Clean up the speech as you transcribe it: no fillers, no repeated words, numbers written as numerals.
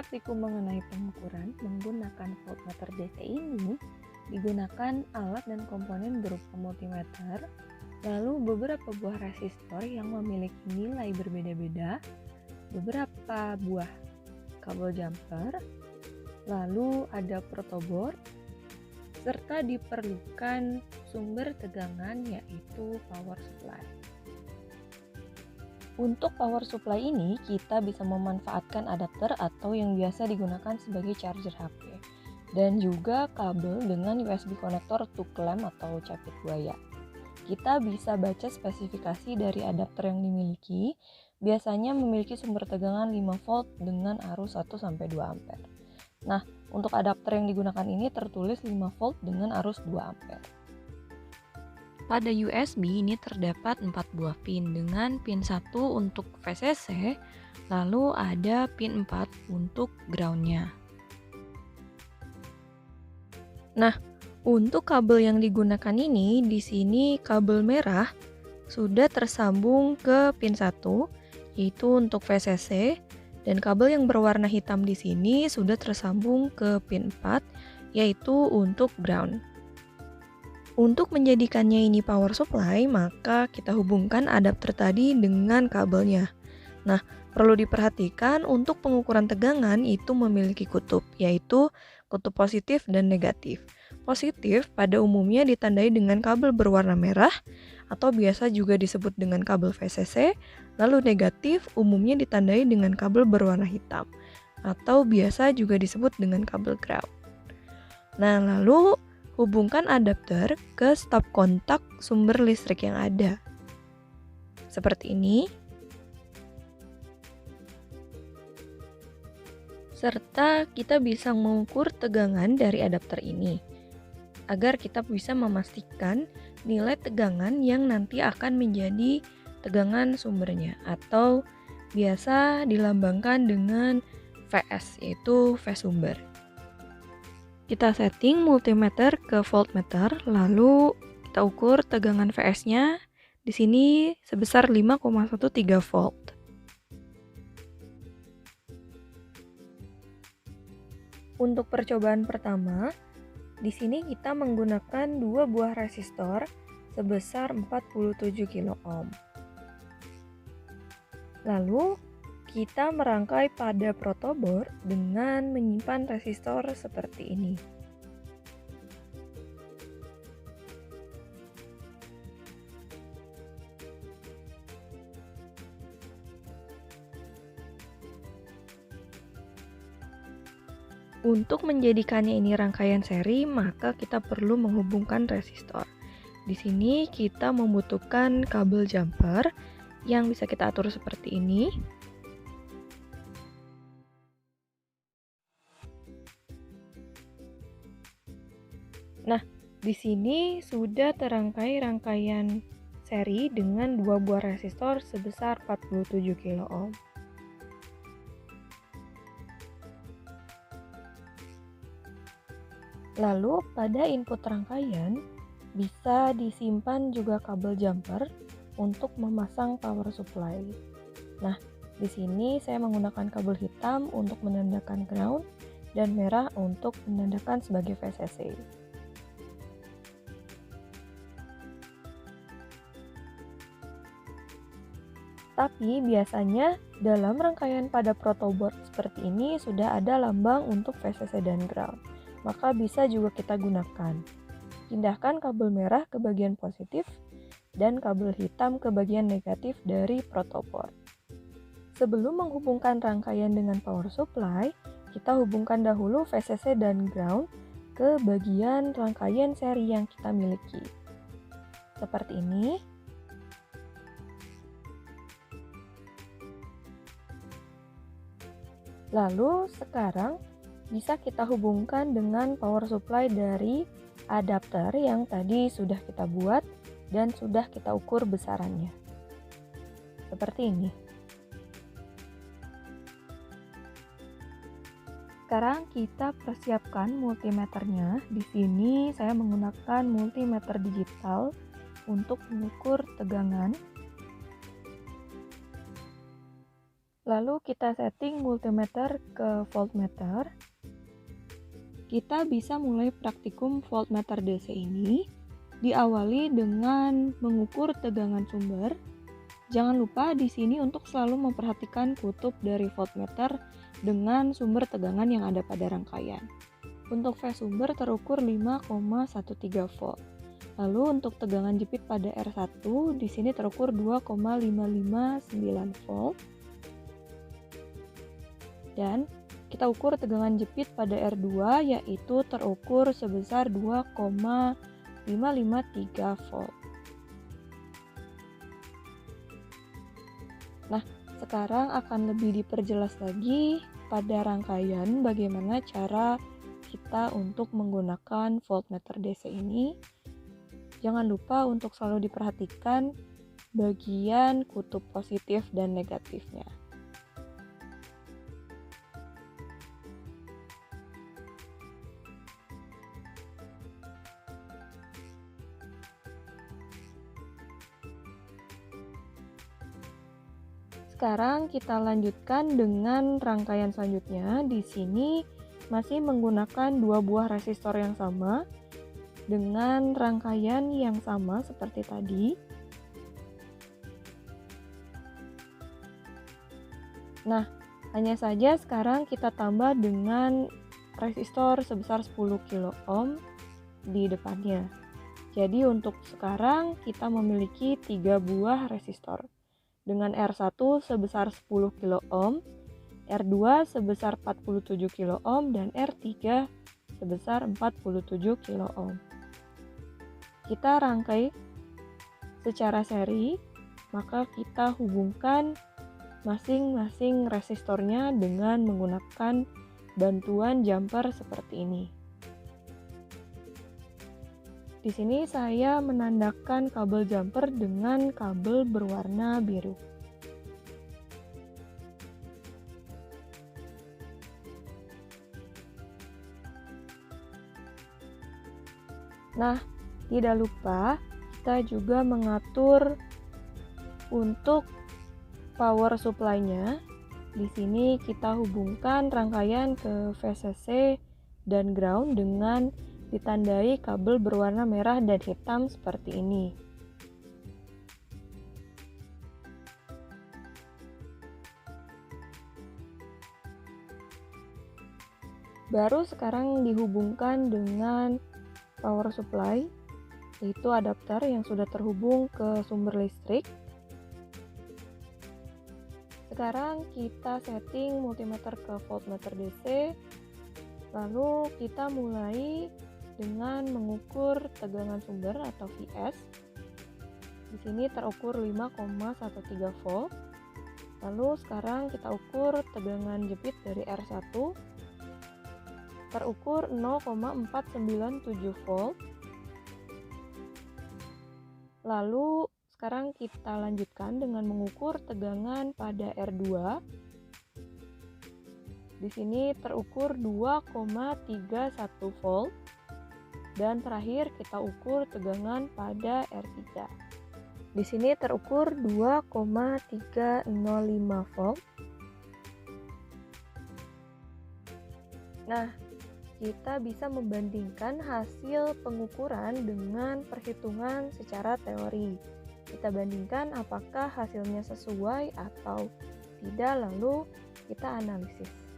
praktikum mengenai pengukuran menggunakan voltmeter DC ini digunakan alat dan komponen berupa multimeter, lalu beberapa buah resistor yang memiliki nilai berbeda-beda, beberapa buah kabel jumper, lalu ada protoboard, serta diperlukan sumber tegangan yaitu power supply. Untuk power supply ini, kita bisa memanfaatkan adapter atau yang biasa digunakan sebagai charger HP, dan juga kabel dengan USB konektor to clamp atau capit buaya. Kita bisa baca spesifikasi dari adapter yang dimiliki, biasanya memiliki sumber tegangan 5 volt dengan arus 1-2 ampere. Nah, untuk adapter yang digunakan ini tertulis 5 volt dengan arus 2 ampere. Pada USB ini terdapat 4 buah pin dengan pin 1 untuk VCC, lalu ada pin 4 untuk ground-nya. Nah, untuk kabel yang digunakan ini, di sini kabel merah sudah tersambung ke pin 1, yaitu untuk VCC, dan kabel yang berwarna hitam di sini sudah tersambung ke pin 4, yaitu untuk ground. Untuk menjadikannya ini power supply, maka kita hubungkan adapter tadi dengan kabelnya. Nah, perlu diperhatikan untuk pengukuran tegangan itu memiliki kutub, yaitu kutub positif dan negatif. Positif pada umumnya ditandai dengan kabel berwarna merah, atau biasa juga disebut dengan kabel VCC, lalu negatif umumnya ditandai dengan kabel berwarna hitam, atau biasa juga disebut dengan kabel ground. Nah, lalu hubungkan adapter ke stop kontak sumber listrik yang ada. Seperti ini. Serta kita bisa mengukur tegangan dari adapter ini, agar kita bisa memastikan nilai tegangan yang nanti akan menjadi tegangan sumbernya, atau biasa dilambangkan dengan VS, yaitu phase sumber. Kita setting multimeter ke voltmeter, lalu kita ukur tegangan VS-nya di sini sebesar 5,13 volt. Untuk percobaan pertama, di sini kita menggunakan 2 buah resistor sebesar 47 kilo ohm. Lalu kita merangkai pada protoboard dengan menyimpan resistor seperti ini. Untuk menjadikannya ini rangkaian seri, maka kita perlu menghubungkan resistor. Di sini kita membutuhkan kabel jumper yang bisa kita atur seperti ini. Nah, di sini sudah terangkai rangkaian seri dengan 2 buah resistor sebesar 47 kilo ohm. Lalu pada input rangkaian bisa disimpan juga kabel jumper untuk memasang power supply. Nah, di sini saya menggunakan kabel hitam untuk menandakan ground dan merah untuk menandakan sebagai VCC. Tapi biasanya dalam rangkaian pada protoboard seperti ini sudah ada lambang untuk VCC dan ground, maka bisa juga kita gunakan. Pindahkan kabel merah ke bagian positif dan kabel hitam ke bagian negatif dari protoboard. Sebelum menghubungkan rangkaian dengan power supply, kita hubungkan dahulu VCC dan ground ke bagian rangkaian seri yang kita miliki. Seperti ini. Lalu sekarang bisa kita hubungkan dengan power supply dari adapter yang tadi sudah kita buat dan sudah kita ukur besarannya. Seperti ini. Sekarang kita persiapkan multimeternya. Di sini saya menggunakan multimeter digital untuk mengukur tegangan. Lalu kita setting multimeter ke voltmeter. Kita bisa mulai praktikum voltmeter DC ini. Diawali dengan mengukur tegangan sumber. Jangan lupa di sini untuk selalu memperhatikan kutub dari voltmeter dengan sumber tegangan yang ada pada rangkaian. Untuk phase sumber terukur 5,13 volt. Lalu untuk tegangan jepit pada R1 di sini terukur 2,559 volt. Dan kita ukur tegangan jepit pada R2 yaitu terukur sebesar 2,553 volt. Nah, sekarang akan lebih diperjelas lagi pada rangkaian bagaimana cara kita untuk menggunakan voltmeter DC ini. Jangan lupa untuk selalu diperhatikan bagian kutub positif dan negatifnya. Sekarang kita lanjutkan dengan rangkaian selanjutnya. Di sini masih menggunakan dua buah resistor yang sama dengan rangkaian yang sama seperti tadi. Nah, hanya saja sekarang kita tambah dengan resistor sebesar 10 kilo ohm di depannya. Jadi untuk sekarang kita memiliki 3 buah resistor dengan R1 sebesar 10 kilo ohm, R2 sebesar 47 kilo ohm, dan R3 sebesar 47 kilo ohm. Kita rangkai secara seri, maka kita hubungkan masing-masing resistornya dengan menggunakan bantuan jumper seperti ini. Di sini saya menandakan kabel jumper dengan kabel berwarna biru. Nah, tidak lupa kita juga mengatur untuk power supply-nya. Di sini kita hubungkan rangkaian ke VCC dan ground dengan ditandai kabel berwarna merah dan hitam seperti ini. Baru sekarang dihubungkan dengan power supply, yaitu adapter yang sudah terhubung ke sumber listrik. Sekarang kita setting multimeter ke voltmeter DC, lalu kita mulai dengan mengukur tegangan sumber atau VS. Di sini terukur 5,13 volt. Lalu sekarang kita ukur tegangan jepit dari R1. Terukur 0,497 volt. Lalu sekarang kita lanjutkan dengan mengukur tegangan pada R2. Di sini terukur 2,31 volt. Dan terakhir kita ukur tegangan pada R3. Di sini terukur 2,305 volt. Nah, kita bisa membandingkan hasil pengukuran dengan perhitungan secara teori. Kita bandingkan apakah hasilnya sesuai atau tidak, lalu kita analisis.